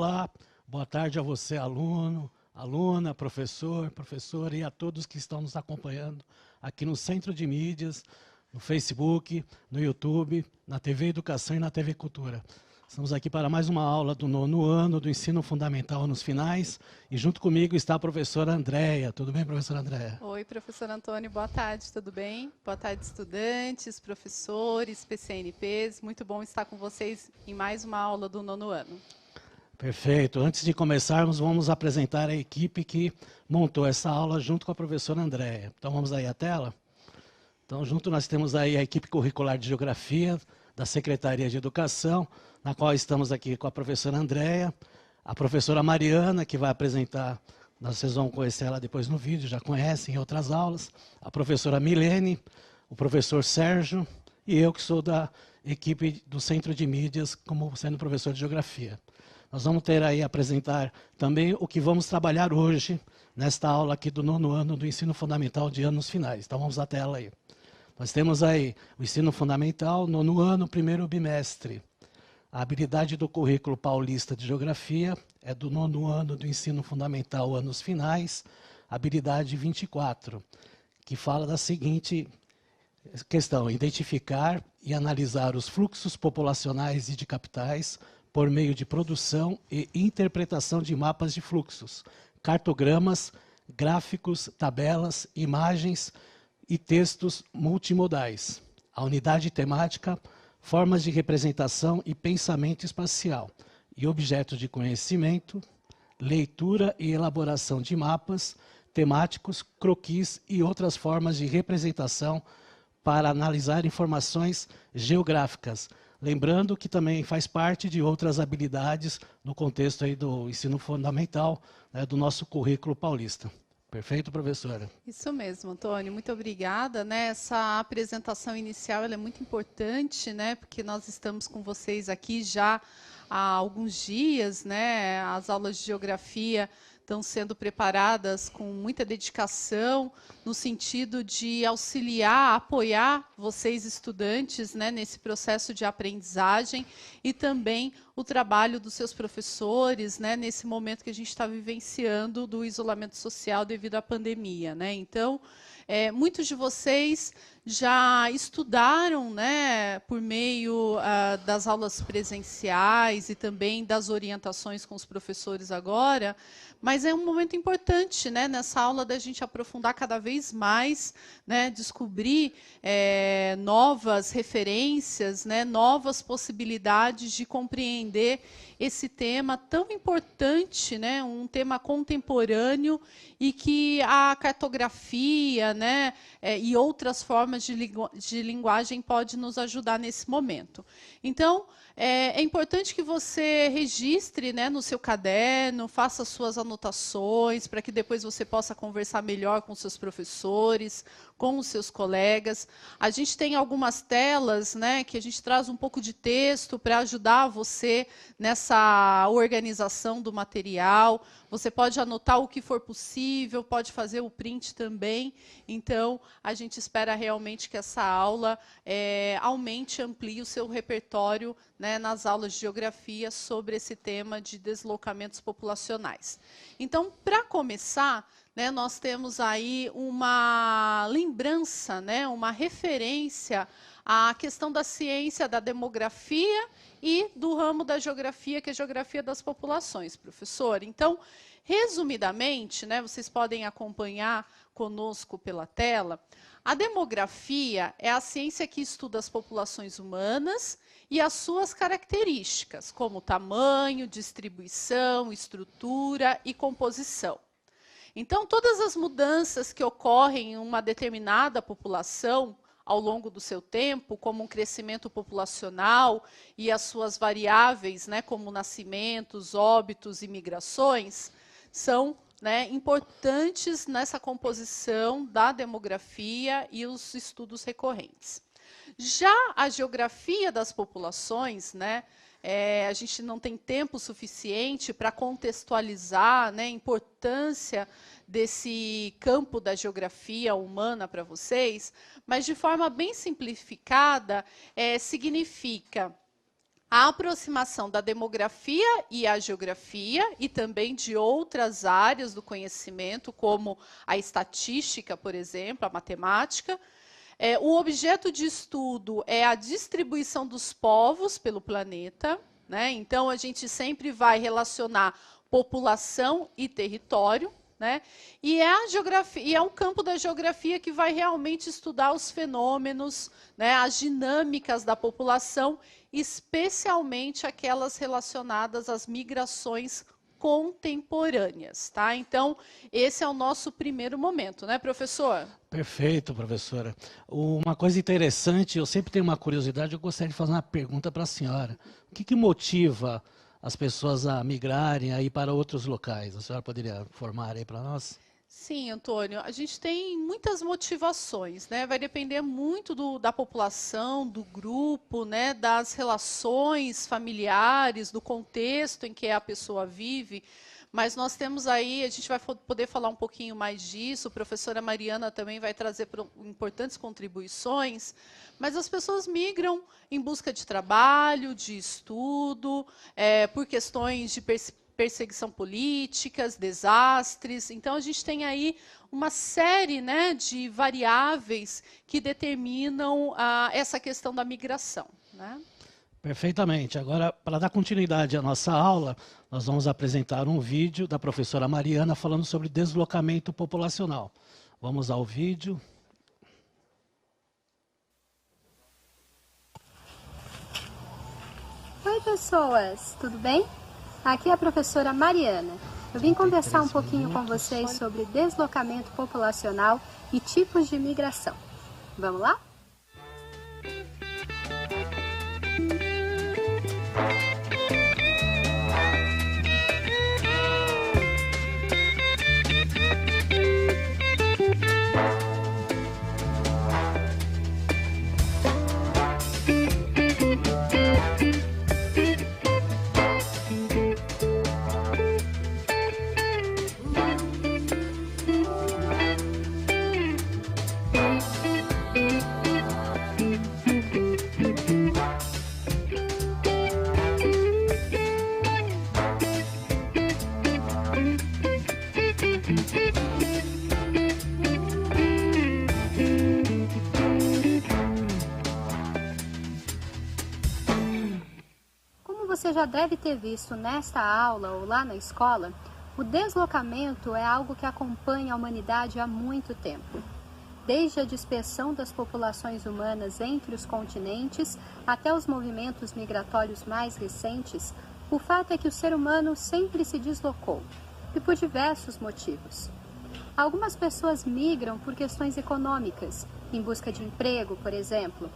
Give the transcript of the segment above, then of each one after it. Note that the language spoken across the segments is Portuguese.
Olá, boa tarde a você, aluno, aluna, professor, professora e a todos que estão nos acompanhando aqui no Centro de Mídias, no Facebook, no YouTube, na TV Educação e na TV Cultura. Estamos aqui para mais uma aula do 9º ano do Ensino Fundamental nos finais e junto comigo está a professora Andréia. Tudo bem, professora Andréia? Oi, professor Antônio, boa tarde, tudo bem? Boa tarde, estudantes, professores, PCNPs. Muito bom estar com vocês em mais uma aula do 9º ano. Perfeito. Antes de começarmos, vamos apresentar a equipe que montou essa aula junto com a professora Andréia. Então, vamos aí à tela? Então, junto nós temos aí a equipe curricular de Geografia da Secretaria de Educação, na qual estamos aqui com a professora Andréia, a professora Mariana, que vai apresentar, vocês vão conhecer ela depois no vídeo, já conhecem em outras aulas, a professora Milene, o professor Sérgio e eu, que sou da equipe do Centro de Mídias, como sendo professor de Geografia. Nós vamos ter aí apresentar também o que vamos trabalhar hoje, nesta aula aqui do 9º ano do Ensino Fundamental de anos finais. Então vamos à tela aí. Nós temos aí o Ensino Fundamental, 9º ano, primeiro bimestre. A habilidade do currículo paulista de Geografia é do 9º ano do Ensino Fundamental, anos finais, habilidade 24, que fala da seguinte questão: identificar e analisar os fluxos populacionais e de capitais por meio de produção e interpretação de mapas de fluxos, cartogramas, gráficos, tabelas, imagens e textos multimodais. A unidade temática, formas de representação e pensamento espacial, e objetos de conhecimento, leitura e elaboração de mapas temáticos, croquis e outras formas de representação para analisar informações geográficas. Lembrando que também faz parte de outras habilidades no contexto aí do ensino fundamental, né, do nosso currículo paulista. Perfeito, professora? Isso mesmo, Antônio, muito obrigada. Essa apresentação inicial ela é muito importante, porque nós estamos com vocês aqui já há alguns dias, as aulas de geografia estão sendo preparadas com muita dedicação, no sentido de auxiliar, apoiar vocês estudantes nesse processo de aprendizagem e também o trabalho dos seus professores nesse momento que a gente está vivenciando do isolamento social devido à pandemia. Então, muitos de vocês já estudaram por meio das aulas presenciais e também das orientações com os professores agora, mas é um momento importante nessa aula da gente aprofundar cada vez mais, descobrir novas referências, novas possibilidades de compreender esse tema tão importante, um tema contemporâneo e que a cartografia e outras formas de linguagem pode nos ajudar nesse momento. Então, é importante que você registre no seu caderno, faça suas anotações, para que depois você possa conversar melhor com seus professores, com os seus colegas. A gente tem algumas telas que a gente traz um pouco de texto para ajudar você nessa organização do material. Você pode anotar o que for possível, pode fazer o print também. Então, a gente espera realmente que essa aula aumente, amplie o seu repertório nas aulas de geografia sobre esse tema de deslocamentos populacionais. Então, para começar, nós temos aí uma lembrança, uma referência à questão da ciência da demografia e do ramo da geografia, que é a geografia das populações, professor. Então, resumidamente, vocês podem acompanhar conosco pela tela, a demografia é a ciência que estuda as populações humanas e as suas características, como tamanho, distribuição, estrutura e composição. Então, todas as mudanças que ocorrem em uma determinada população ao longo do seu tempo, como um crescimento populacional e as suas variáveis, como nascimentos, óbitos e migrações, são importantes nessa composição da demografia e os estudos recorrentes. Já a geografia das populações, a gente não tem tempo suficiente para contextualizar a importância desse campo da geografia humana para vocês, mas de forma bem simplificada, significa A aproximação da demografia e a geografia, e também de outras áreas do conhecimento, como a estatística, por exemplo, a matemática. O objeto de estudo é a distribuição dos povos pelo planeta, né? Então, a gente sempre vai relacionar população e território, né? E é a geografia, e é um campo da geografia que vai realmente estudar os fenômenos, né, as dinâmicas da população, especialmente aquelas relacionadas às migrações contemporâneas, tá? Então, esse é o nosso primeiro momento, né, professor? Perfeito, professora. Uma coisa interessante, eu sempre tenho uma curiosidade, eu gostaria de fazer uma pergunta para a senhora. O que motiva as pessoas a migrarem aí para outros locais? A senhora poderia informar aí para nós? Sim, Antônio, a gente tem muitas motivações, né? Vai depender muito da população, do grupo, né? Das relações familiares, do contexto em que a pessoa vive. Mas nós temos aí, a gente vai poder falar um pouquinho mais disso, a professora Mariana também vai trazer importantes contribuições, mas as pessoas migram em busca de trabalho, de estudo, por questões de perseguição políticas, desastres. Então, a gente tem aí uma série, né, de variáveis que determinam essa questão da migração, né? Perfeitamente. Agora, para dar continuidade à nossa aula, nós vamos apresentar um vídeo da professora Mariana falando sobre deslocamento populacional. Vamos ao vídeo. Oi, pessoas, tudo bem? Aqui é a professora Mariana. Eu vim conversar um pouquinho com vocês sobre deslocamento populacional e tipos de migração. Vamos lá? Você já deve ter visto nesta aula ou lá na escola, o deslocamento é algo que acompanha a humanidade há muito tempo. Desde a dispersão das populações humanas entre os continentes até os movimentos migratórios mais recentes, o fato é que o ser humano sempre se deslocou, e por diversos motivos. Algumas pessoas migram por questões econômicas, em busca de emprego, por exemplo.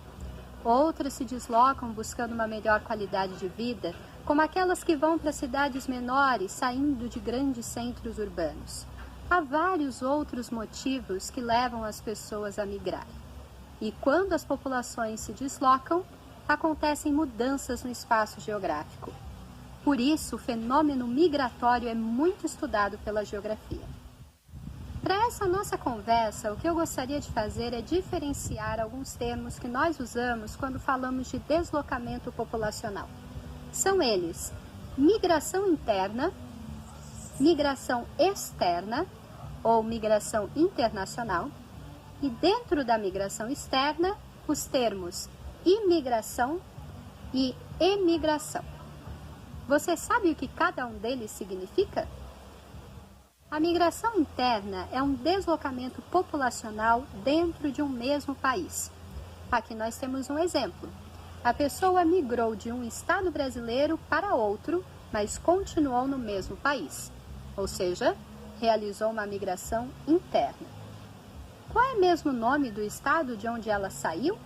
Outras se deslocam buscando uma melhor qualidade de vida, como aquelas que vão para cidades menores, saindo de grandes centros urbanos. Há vários outros motivos que levam as pessoas a migrar. E quando as populações se deslocam, acontecem mudanças no espaço geográfico. Por isso, o fenômeno migratório é muito estudado pela geografia. Para essa nossa conversa, o que eu gostaria de fazer é diferenciar alguns termos que nós usamos quando falamos de deslocamento populacional. São eles: migração interna, migração externa ou migração internacional, e dentro da migração externa, os termos imigração e emigração. Você sabe o que cada um deles significa? A migração interna é um deslocamento populacional dentro de um mesmo país. Aqui nós temos um exemplo. A pessoa migrou de um estado brasileiro para outro, mas continuou no mesmo país. Ou seja, realizou uma migração interna. Qual é mesmo o nome do estado de onde ela saiu?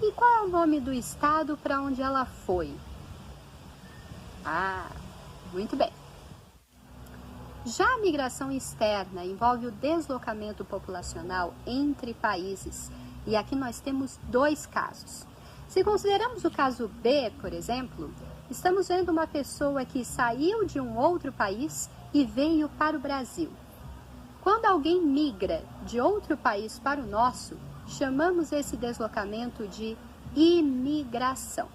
E qual é o nome do estado para onde ela foi? Ah, muito bem. Já a migração externa envolve o deslocamento populacional entre países. E aqui nós temos dois casos. Se consideramos o caso B, por exemplo, estamos vendo uma pessoa que saiu de um outro país e veio para o Brasil. Quando alguém migra de outro país para o nosso, chamamos esse deslocamento de imigração.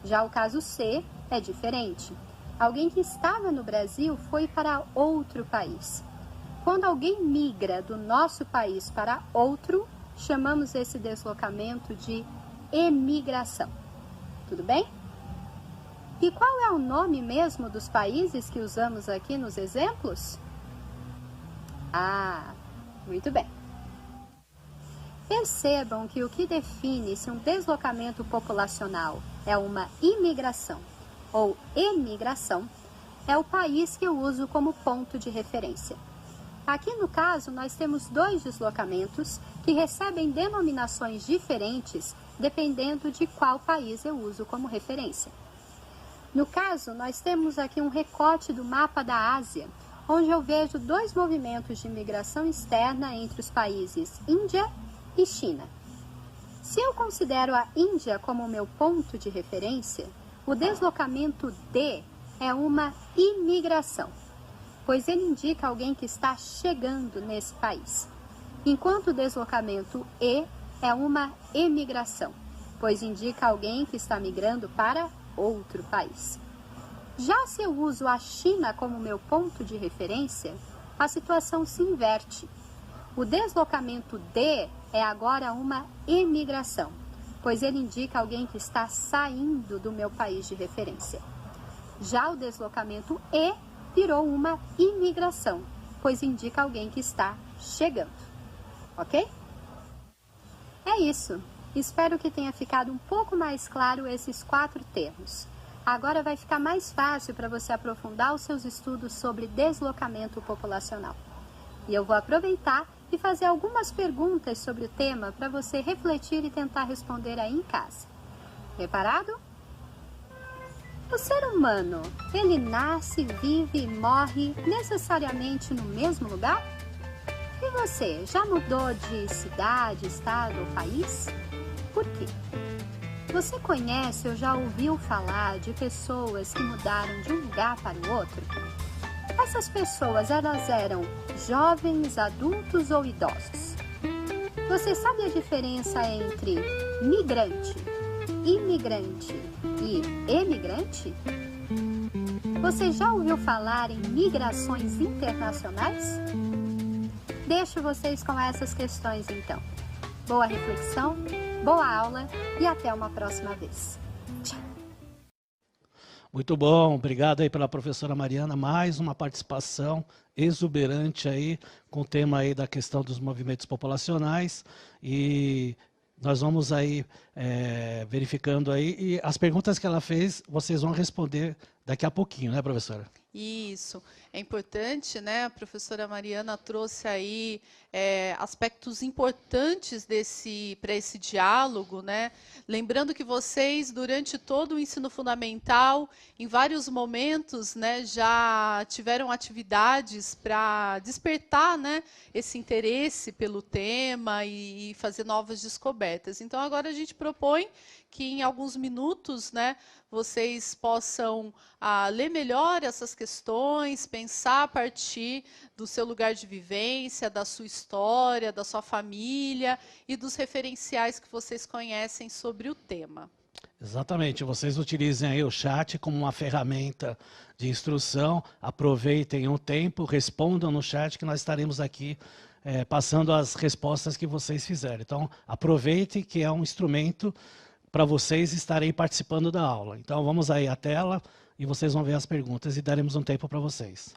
Já o caso C é diferente. Alguém que estava no Brasil foi para outro país. Quando alguém migra do nosso país para outro, chamamos esse deslocamento de emigração. Tudo bem? E qual é o nome mesmo dos países que usamos aqui nos exemplos? Ah, muito bem. Percebam que o que define se um deslocamento populacional é uma imigração ou emigração é o país que eu uso como ponto de referência. Aqui no caso, nós temos dois deslocamentos que recebem denominações diferentes dependendo de qual país eu uso como referência. No caso, nós temos aqui um recorte do mapa da Ásia, onde eu vejo dois movimentos de imigração externa entre os países Índia e China. Se eu considero a Índia como meu ponto de referência, o deslocamento D é uma imigração, pois ele indica alguém que está chegando nesse país, enquanto o deslocamento E é uma emigração, pois indica alguém que está migrando para outro país. Já se eu uso a China como meu ponto de referência, a situação se inverte. O deslocamento D é agora uma emigração, pois ele indica alguém que está saindo do meu país de referência. Já o deslocamento E virou uma imigração, pois indica alguém que está chegando. Ok? É isso. Espero que tenha ficado um pouco mais claro esses 4 termos. Agora vai ficar mais fácil para você aprofundar os seus estudos sobre deslocamento populacional. E eu vou aproveitar e fazer algumas perguntas sobre o tema para você refletir e tentar responder aí em casa. Preparado? O ser humano, ele nasce, vive e morre necessariamente no mesmo lugar? E você, já mudou de cidade, estado ou país? Por quê? Você conhece ou já ouviu falar de pessoas que mudaram de um lugar para o outro? Essas pessoas, elas eram jovens, adultos ou idosos? Você sabe a diferença entre migrante, imigrante e emigrante? Você já ouviu falar em migrações internacionais? Deixo vocês com essas questões então. Boa reflexão, boa aula e até uma próxima vez. Tchau! Muito bom, obrigado aí pela professora Mariana, mais uma participação exuberante aí com o tema aí da questão dos movimentos populacionais e nós vamos aí verificando aí e as perguntas que ela fez vocês vão responder daqui a pouquinho, né, professora? Isso, é importante, né? A professora Mariana trouxe aí aspectos importantes para esse diálogo, né? Lembrando que vocês, durante todo o ensino fundamental, em vários momentos, né, já tiveram atividades para despertar, né, esse interesse pelo tema e fazer novas descobertas. Então, agora a gente propõe que em alguns minutos, né, vocês possam ler melhor essas questões, pensar a partir do seu lugar de vivência, da sua história, da sua família e dos referenciais que vocês conhecem sobre o tema. Exatamente, vocês utilizem aí o chat como uma ferramenta de instrução, aproveitem o tempo, respondam no chat que nós estaremos aqui passando as respostas que vocês fizerem. Então, aproveitem que é um instrumento para vocês estarem participando da aula. Então, vamos aí à tela e vocês vão ver as perguntas e daremos um tempo para vocês.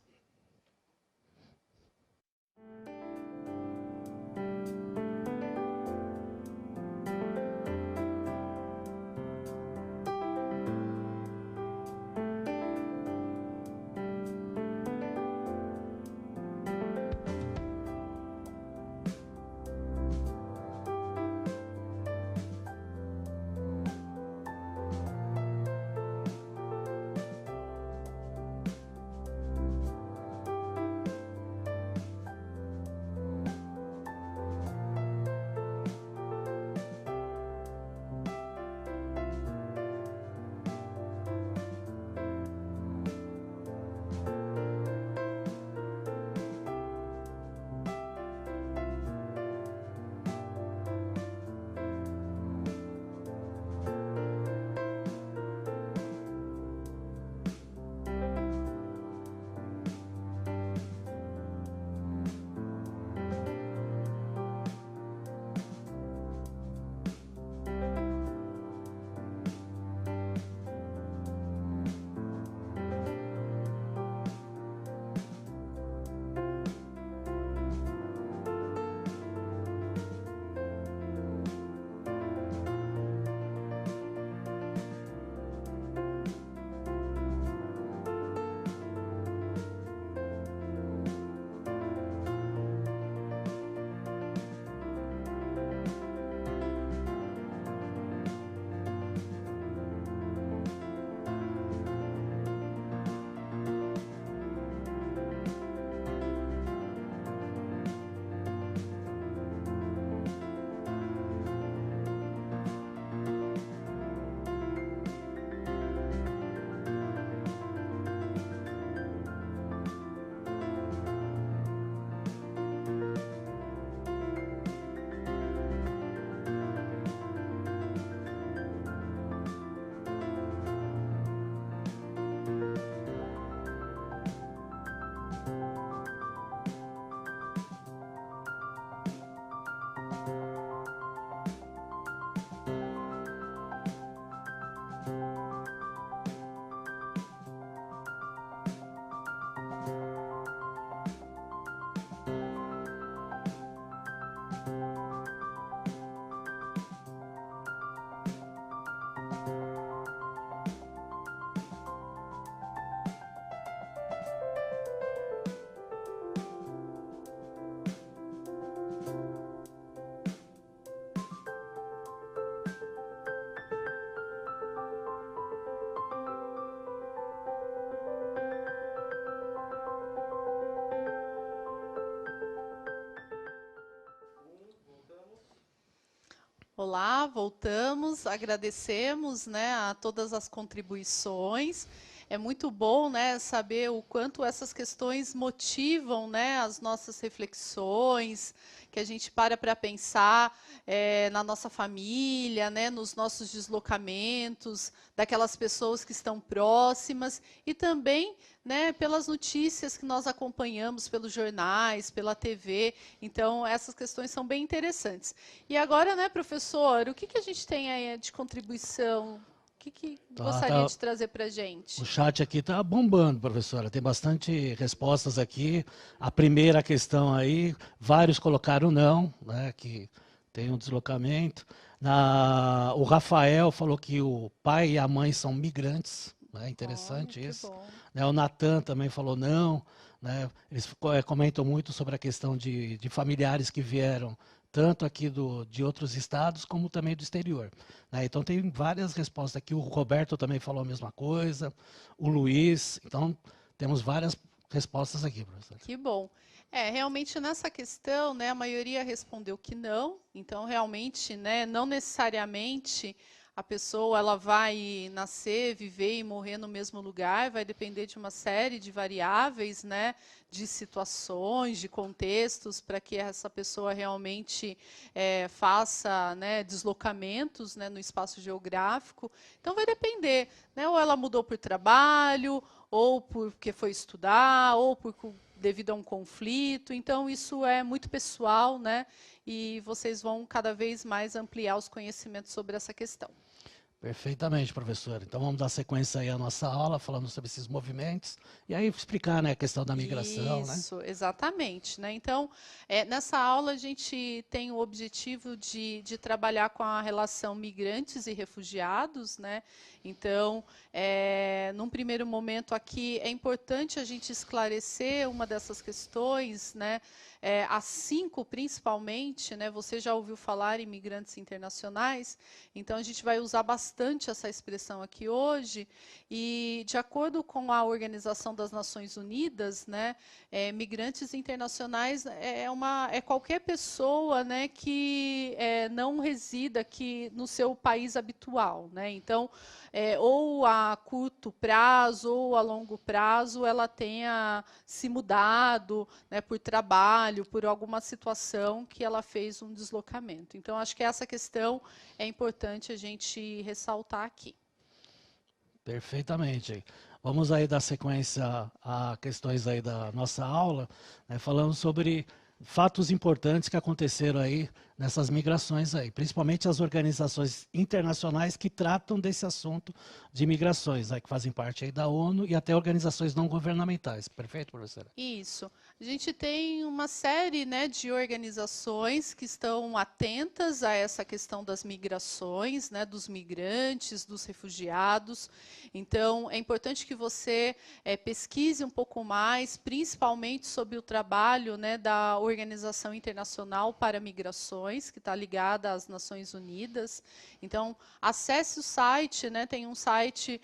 Olá, voltamos, agradecemos, né, a todas as contribuições. É muito bom, né, saber o quanto essas questões motivam, né, as nossas reflexões, que a gente para pensar na nossa família, né, nos nossos deslocamentos, daquelas pessoas que estão próximas e também, né, pelas notícias que nós acompanhamos pelos jornais, pela TV. Então, essas questões são bem interessantes. E agora, né, professor, o que a gente tem aí de contribuição? O que gostaria de trazer para a gente? O chat aqui está bombando, professora. Tem bastante respostas aqui. A primeira questão aí, vários colocaram não, né, que tem um deslocamento. O Rafael falou que o pai e a mãe são migrantes. Né, interessante isso. Né, o Natan também falou não. Né, eles comentam muito sobre a questão de familiares que vieram tanto aqui de outros estados, como também do exterior. Né? Então, tem várias respostas aqui. O Roberto também falou a mesma coisa, o Luiz. Então, temos várias respostas aqui, professor. Que bom. Realmente, nessa questão, né, a maioria respondeu que não. Então, realmente, né, não necessariamente a pessoa ela vai nascer, viver e morrer no mesmo lugar, vai depender de uma série de variáveis, né, de situações, de contextos, para que essa pessoa realmente faça, né, deslocamentos, né, no espaço geográfico. Então, vai depender, né, ou ela mudou por trabalho, ou porque foi estudar, ou devido a um conflito. Então, isso é muito pessoal, né, e vocês vão cada vez mais ampliar os conhecimentos sobre essa questão. Perfeitamente, professor. Então, vamos dar sequência aí à nossa aula, falando sobre esses movimentos, e aí explicar, né, a questão da migração. Isso, né? Exatamente. Né? Então, nessa aula, a gente tem o objetivo de trabalhar com a relação migrantes e refugiados. Né? Então, num primeiro momento aqui, é importante a gente esclarecer uma dessas questões, né? As 5, principalmente, né? Você já ouviu falar em migrantes internacionais, então a gente vai usar bastante essa expressão aqui hoje, e de acordo com a Organização das Nações Unidas, né, migrantes internacionais é qualquer pessoa, né, que não resida aqui no seu país habitual. Né? Então, ou a curto prazo ou a longo prazo, ela tenha se mudado, né, por trabalho, por alguma situação que ela fez um deslocamento. Então, acho que essa questão é importante a gente ressaltar aqui. Perfeitamente. Vamos aí dar sequência a questões aí da nossa aula, né, falando sobre fatos importantes que aconteceram aí nessas migrações aí, principalmente as organizações internacionais que tratam desse assunto de migrações, aí, que fazem parte aí da ONU e até organizações não governamentais. Perfeito, professora? Isso. A gente tem uma série, né, de organizações que estão atentas a essa questão das migrações, né, dos migrantes, dos refugiados. Então, é importante que você pesquise um pouco mais, principalmente sobre o trabalho, né, da Organização Internacional para Migrações, que está ligada às Nações Unidas. Então, acesse o site, né, tem um site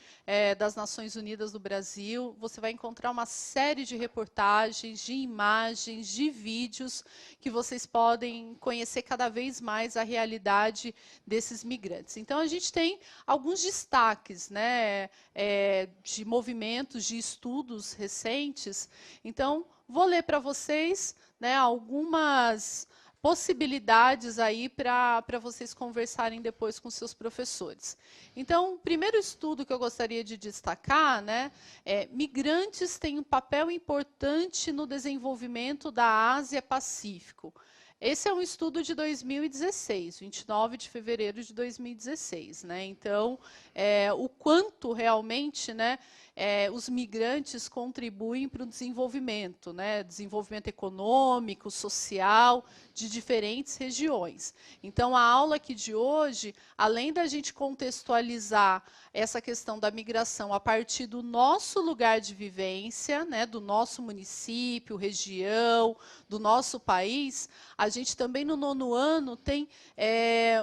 das Nações Unidas do Brasil, você vai encontrar uma série de reportagens, de imagens, de vídeos, que vocês podem conhecer cada vez mais a realidade desses migrantes. Então, a gente tem alguns destaques, né, de movimentos, de estudos recentes. Então, vou ler para vocês, né, algumas possibilidades aí para vocês conversarem depois com seus professores. Então, o primeiro estudo que eu gostaria de destacar, né, migrantes têm um papel importante no desenvolvimento da Ásia-Pacífico. Esse é um estudo de 2016, 29 de fevereiro de 2016. Né? Então, o quanto realmente, né, os migrantes contribuem para o desenvolvimento, né, desenvolvimento econômico, social, de diferentes regiões. Então, a aula aqui de hoje, além da gente contextualizar essa questão da migração a partir do nosso lugar de vivência, né, do nosso município, região, do nosso país, a gente também no 9º ano tem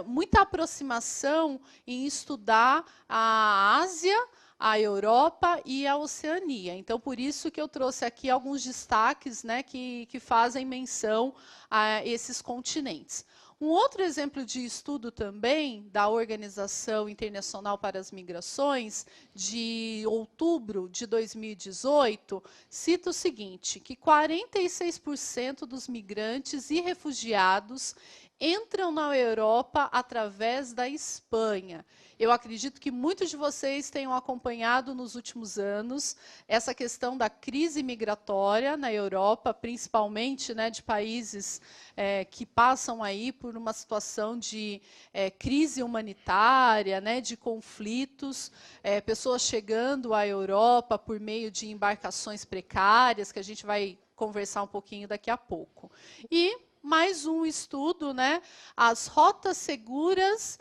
muita aproximação em estudar a Ásia, a Europa e a Oceania. Então, por isso que eu trouxe aqui alguns destaques, né, que fazem menção a esses continentes. Um outro exemplo de estudo também da Organização Internacional para as Migrações, de outubro de 2018, cita o seguinte, que 46% dos migrantes e refugiados entram na Europa através da Espanha. Eu acredito que muitos de vocês tenham acompanhado nos últimos anos essa questão da crise migratória na Europa, principalmente, né, de países que passam aí por uma situação de crise humanitária, né, de conflitos, pessoas chegando à Europa por meio de embarcações precárias, que a gente vai conversar um pouquinho daqui a pouco. E mais um estudo, né? As rotas seguras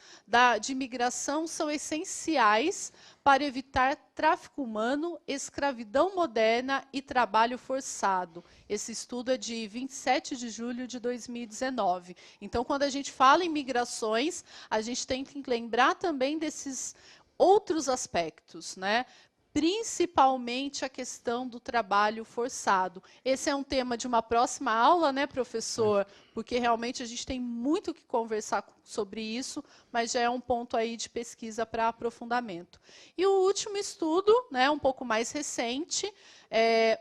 de migração são essenciais para evitar tráfico humano, escravidão moderna e trabalho forçado. Esse estudo é de 27 de julho de 2019. Então, quando a gente fala em migrações, a gente tem que lembrar também desses outros aspectos, né? Principalmente a questão do trabalho forçado. Esse é um tema de uma próxima aula, né, professor? Porque realmente a gente tem muito que conversar sobre isso, mas já é um ponto aí de pesquisa para aprofundamento. E o último estudo, né, um pouco mais recente,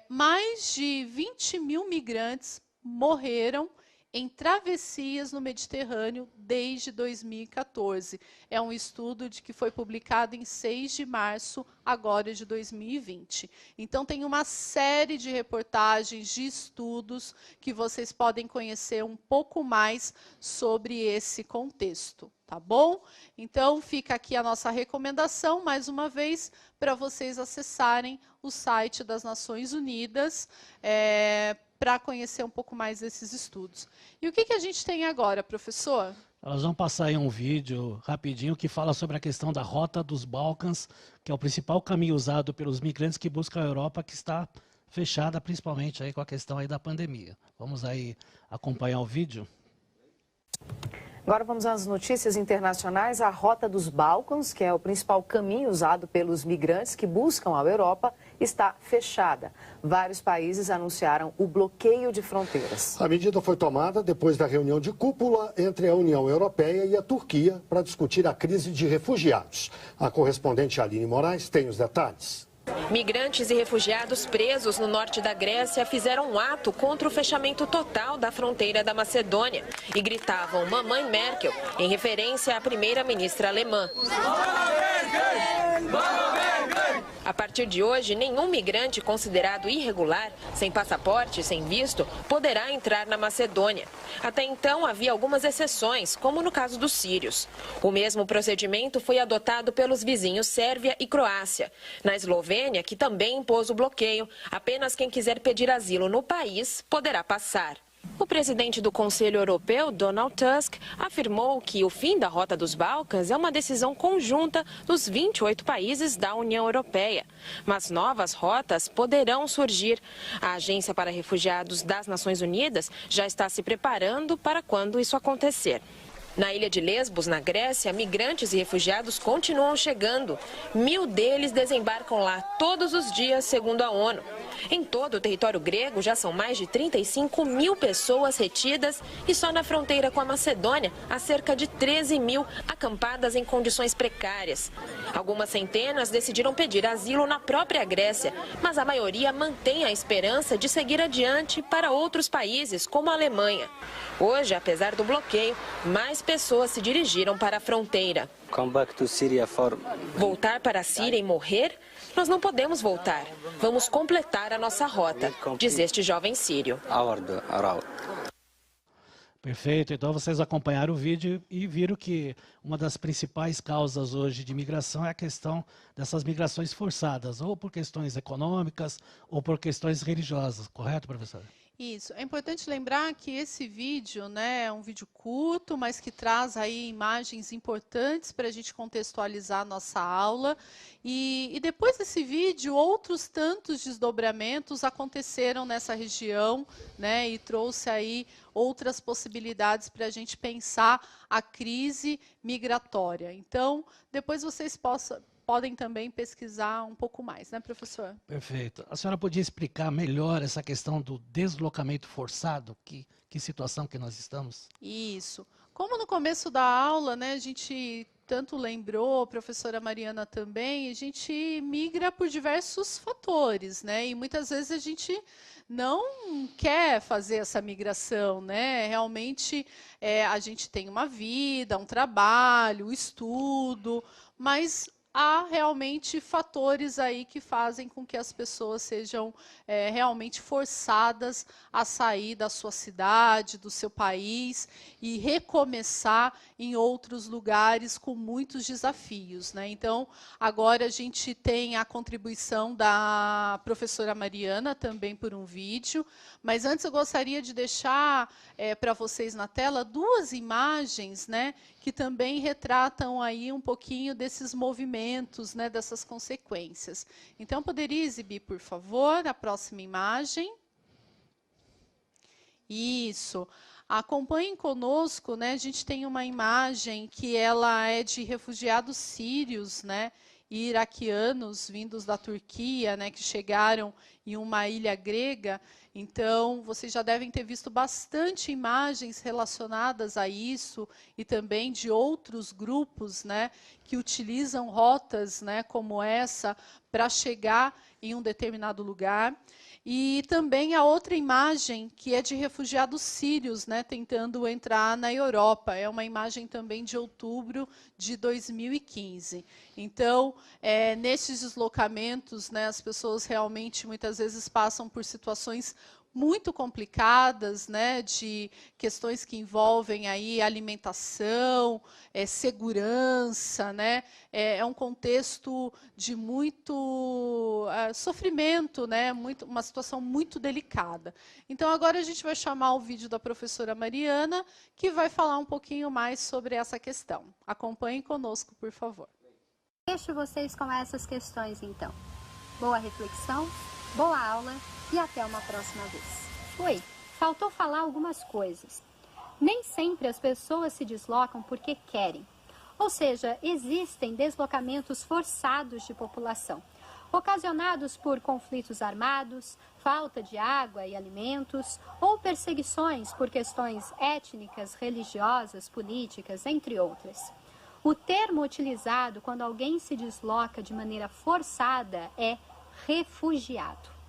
mais de 20 mil migrantes morreram em travessias no Mediterrâneo desde 2014. É um estudo que foi publicado em 6 de março, agora de 2020. Então, tem uma série de reportagens, de estudos, que vocês podem conhecer um pouco mais sobre esse contexto. Tá bom? Então, fica aqui a nossa recomendação, mais uma vez, para vocês acessarem o site das Nações Unidas, para conhecer um pouco mais desses estudos. E o que a gente tem agora, professor? Nós vamos passar aí um vídeo rapidinho que fala sobre a questão da Rota dos Balcãs, que é o principal caminho usado pelos migrantes que buscam a Europa, que está fechada principalmente aí com a questão aí da pandemia. Vamos aí acompanhar o vídeo. Agora vamos às notícias internacionais. A Rota dos Balcãs, que é o principal caminho usado pelos migrantes que buscam a Europa, está fechada. Vários países anunciaram o bloqueio de fronteiras. A medida foi tomada depois da reunião de cúpula entre a União Europeia e a Turquia para discutir a crise de refugiados. A correspondente Aline Moraes tem os detalhes. Migrantes e refugiados presos no norte da Grécia fizeram um ato contra o fechamento total da fronteira da Macedônia e gritavam "Mamãe Merkel", em referência à primeira-ministra alemã. A partir de hoje, nenhum migrante considerado irregular, sem passaporte, sem visto, poderá entrar na Macedônia. Até então, havia algumas exceções, como no caso dos sírios. O mesmo procedimento foi adotado pelos vizinhos Sérvia e Croácia. Na Eslovênia, que também impôs o bloqueio, apenas quem quiser pedir asilo no país poderá passar. O presidente do Conselho Europeu, Donald Tusk, afirmou que o fim da Rota dos Balcãs é uma decisão conjunta dos 28 países da União Europeia. Mas novas rotas poderão surgir. A Agência para Refugiados das Nações Unidas já está se preparando para quando isso acontecer. Na ilha de Lesbos, na Grécia, migrantes e refugiados continuam chegando. 1000 deles desembarcam lá todos os dias, segundo a ONU. Em todo o território grego, já são mais de 35 mil pessoas retidas e só na fronteira com a Macedônia, há cerca de 13 mil acampadas em condições precárias. Algumas centenas decidiram pedir asilo na própria Grécia, mas a maioria mantém a esperança de seguir adiante para outros países, como a Alemanha. Hoje, apesar do bloqueio, mais pessoas se dirigiram para a fronteira. Voltar para a Síria e morrer? Nós não podemos voltar. Vamos completar a nossa rota, diz este jovem sírio. Perfeito. Então vocês acompanharam o vídeo e viram que uma das principais causas hoje de migração é a questão dessas migrações forçadas, ou por questões econômicas, ou por questões religiosas. Correto, professor? Isso. É importante lembrar que esse vídeo, né, é um vídeo curto, mas que traz aí imagens importantes para a gente contextualizar a nossa aula. E depois desse vídeo, outros tantos desdobramentos aconteceram nessa região, né, e trouxe aí outras possibilidades para a gente pensar a crise migratória. Então, depois vocês podem também pesquisar um pouco mais, né, professor? Perfeito. A senhora podia explicar melhor essa questão do deslocamento forçado? Que situação que nós estamos? Isso. Como no começo da aula, né, a gente tanto lembrou, a professora Mariana também, a gente migra por diversos fatores, né? E muitas vezes a gente não quer fazer essa migração, né? Realmente a gente tem uma vida, um trabalho, estudo, mas há realmente fatores aí que fazem com que as pessoas sejam realmente forçadas a sair da sua cidade, do seu país e recomeçar em outros lugares com muitos desafios, né? Então, agora a gente tem a contribuição da professora Mariana também por um vídeo, mas antes eu gostaria de deixar para vocês na tela 2 imagens, né, que também retratam aí um pouquinho desses movimentos, né, dessas consequências. Então, poderia exibir, por favor, a próxima imagem? Isso. Acompanhem conosco, né, a gente tem uma imagem que ela é de refugiados sírios, né, e iraquianos vindos da Turquia, né, que chegaram em uma ilha grega. Então, vocês já devem ter visto bastante imagens relacionadas a isso e também de outros grupos, né, que utilizam rotas, né, como essa para chegar em um determinado lugar. E também a outra imagem, que é de refugiados sírios, né, tentando entrar na Europa. É uma imagem também de outubro de 2015. Então, nesses deslocamentos, né, as pessoas realmente muitas vezes passam por situações muito complicadas, né, de questões que envolvem aí alimentação, segurança, né, é um contexto de muito sofrimento, né, uma situação muito delicada. Então, agora a gente vai chamar o vídeo da professora Mariana, que vai falar um pouquinho mais sobre essa questão. Acompanhem conosco, por favor. Deixo vocês com essas questões, então. Boa reflexão, boa aula e até uma próxima vez. Oi, faltou falar algumas coisas. Nem sempre as pessoas se deslocam porque querem. Ou seja, existem deslocamentos forçados de população, ocasionados por conflitos armados, falta de água e alimentos, ou perseguições por questões étnicas, religiosas, políticas, entre outras. O termo utilizado quando alguém se desloca de maneira forçada é refugiado.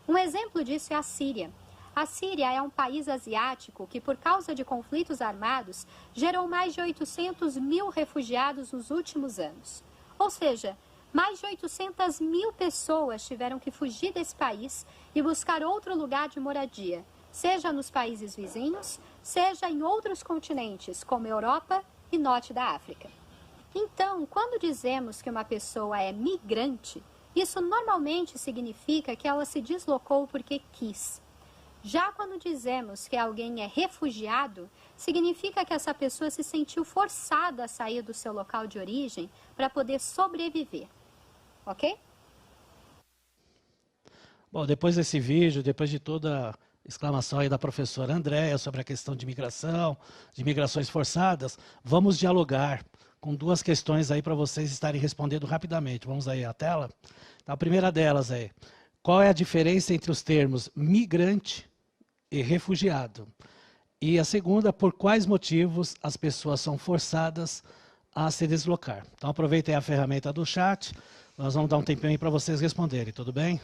Um exemplo disso é a Síria. A Síria é um país asiático que, por causa de conflitos armados, gerou mais de 800 mil refugiados nos últimos anos. Ou seja, mais de 800 mil pessoas tiveram que fugir desse país e buscar outro lugar de moradia, seja nos países vizinhos, seja em outros continentes, como Europa e Norte da África. Então, quando dizemos que uma pessoa é migrante, isso normalmente significa que ela se deslocou porque quis. Já quando dizemos que alguém é refugiado, significa que essa pessoa se sentiu forçada a sair do seu local de origem para poder sobreviver. Ok? Bom, depois desse vídeo, depois de toda a exclamação aí da professora Andréia sobre a questão de migração, de migrações forçadas, vamos dialogar com 2 questões aí para vocês estarem respondendo rapidamente. Vamos aí à tela? Então, a primeira delas é: qual é a diferença entre os termos migrante e refugiado? E a segunda, por quais motivos as pessoas são forçadas a se deslocar? Então, aproveitem a ferramenta do chat, nós vamos dar um tempinho aí para vocês responderem, tudo bem?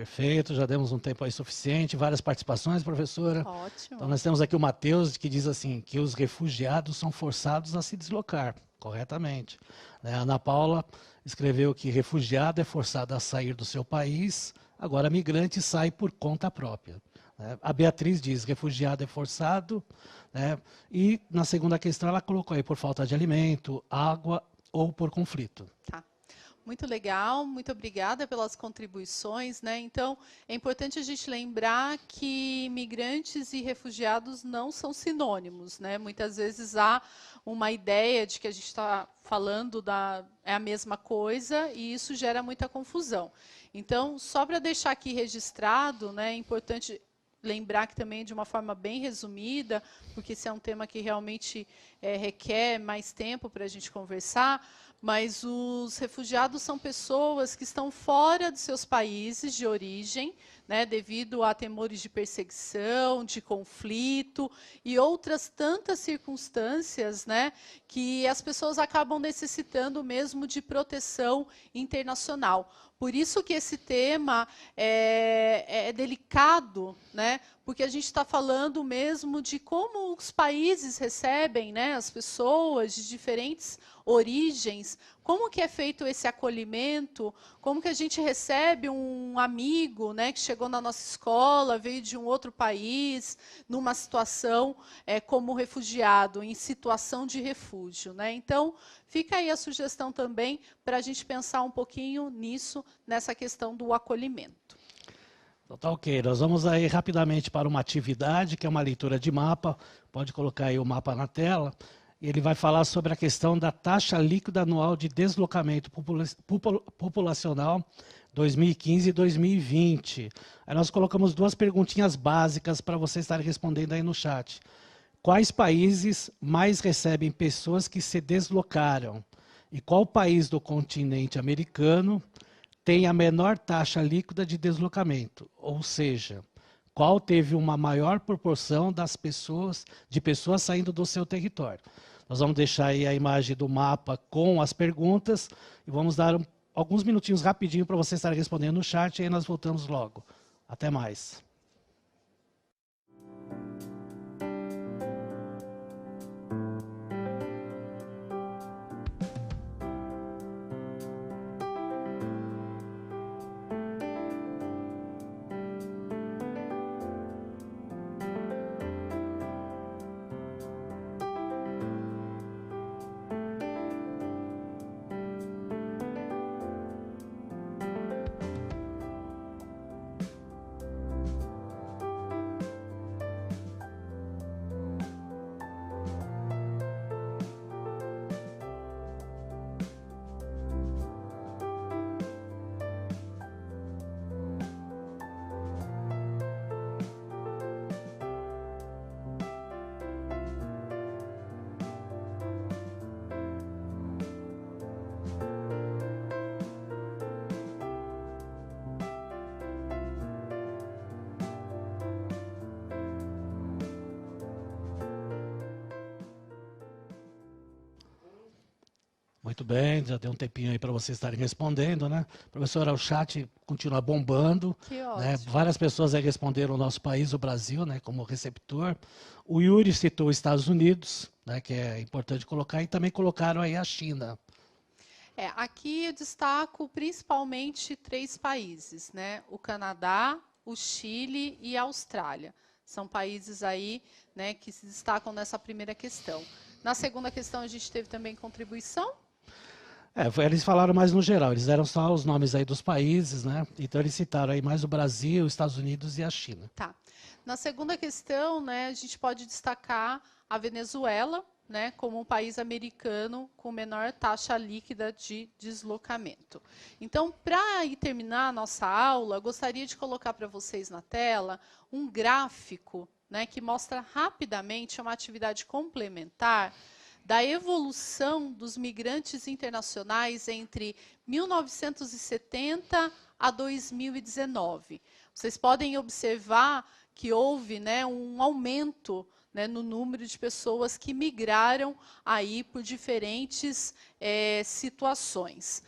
Perfeito, já demos um tempo aí suficiente. Várias participações, professora. Ótimo. Então nós temos aqui o Matheus, que diz assim, que os refugiados são forçados a se deslocar, corretamente. Né? A Ana Paula escreveu que refugiado é forçado a sair do seu país, agora migrante sai por conta própria. Né? A Beatriz diz, refugiado é forçado, né? E na segunda questão ela colocou aí por falta de alimento, água ou por conflito. Tá. Muito legal, muito obrigada pelas contribuições, né? Então, é importante a gente lembrar que migrantes e refugiados não são sinônimos, né? Muitas vezes há uma ideia de que a gente está falando é a mesma coisa e isso gera muita confusão. Então, só para deixar aqui registrado, né, é importante lembrar que também de uma forma bem resumida, porque esse é um tema que realmente requer mais tempo para a gente conversar, mas os refugiados são pessoas que estão fora dos seus países de origem, né, devido a temores de perseguição, de conflito e outras tantas circunstâncias, né, que as pessoas acabam necessitando mesmo de proteção internacional. Por isso que esse tema é delicado, né? Porque a gente está falando mesmo de como os países recebem, né, as pessoas de diferentes origens, como que é feito esse acolhimento, como que a gente recebe um amigo, né, que chegou na nossa escola, veio de um outro país, numa situação como refugiado, em situação de refúgio, né? Então, fica aí a sugestão também para a gente pensar um pouquinho nisso, nessa questão do acolhimento. Então, tá ok, nós vamos aí rapidamente para uma atividade, que é uma leitura de mapa. Pode colocar aí o mapa na tela. Ele vai falar sobre a questão da taxa líquida anual de deslocamento populacional 2015 e 2020. Aí nós colocamos duas perguntinhas básicas para vocês estarem respondendo aí no chat. Quais países mais recebem pessoas que se deslocaram? E qual país do continente americano tem a menor taxa líquida de deslocamento? Ou seja, qual teve uma maior proporção de pessoas saindo do seu território? Nós vamos deixar aí a imagem do mapa com as perguntas e vamos dar alguns minutinhos rapidinho para vocês estarem respondendo no chat e aí nós voltamos logo. Até mais. Muito bem, já deu um tempinho aí para vocês estarem respondendo, né? Professora, o chat continua bombando. Que ótimo. Né? Várias pessoas aí responderam o nosso país, o Brasil, né, como receptor. O Yuri citou os Estados Unidos, né, que é importante colocar, e também colocaram aí a China. Aqui eu destaco principalmente 3 países, né? O Canadá, o Chile e a Austrália. São países aí, né, que se destacam nessa primeira questão. Na segunda questão, a gente teve também contribuição. Eles falaram mais no geral, eles deram só os nomes aí dos países, né? Então eles citaram aí mais o Brasil, os Estados Unidos e a China. Tá. Na segunda questão, né, a gente pode destacar a Venezuela, né, como um país americano com menor taxa líquida de deslocamento. Então, para terminar a nossa aula, gostaria de colocar para vocês na tela um gráfico, né, que mostra rapidamente uma atividade complementar da evolução dos migrantes internacionais entre 1970 a 2019. Vocês podem observar que houve, né, um aumento, né, no número de pessoas que migraram aí por diferentes situações.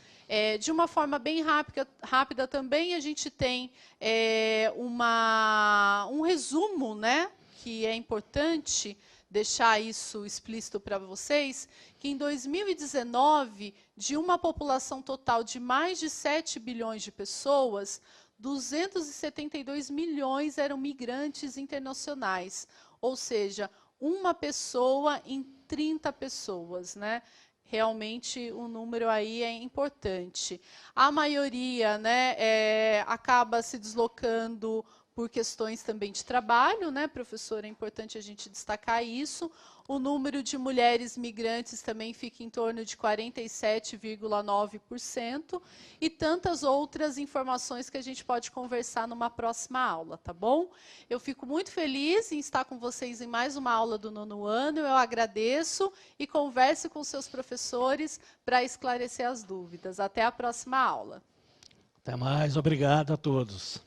De uma forma bem rápida também, a gente tem um resumo, né, que é importante deixar isso explícito para vocês, que em 2019, de uma população total de mais de 7 bilhões de pessoas, 272 milhões eram migrantes internacionais, ou seja, uma pessoa em 30 pessoas, né? Realmente o número aí é importante. A maioria, né, acaba se deslocando por questões também de trabalho, né, professor? É importante a gente destacar isso. O número de mulheres migrantes também fica em torno de 47,9% e tantas outras informações que a gente pode conversar numa próxima aula, tá bom? Eu fico muito feliz em estar com vocês em mais uma aula do 9º ano, eu agradeço e converse com seus professores para esclarecer as dúvidas. Até a próxima aula. Até mais, obrigado a todos.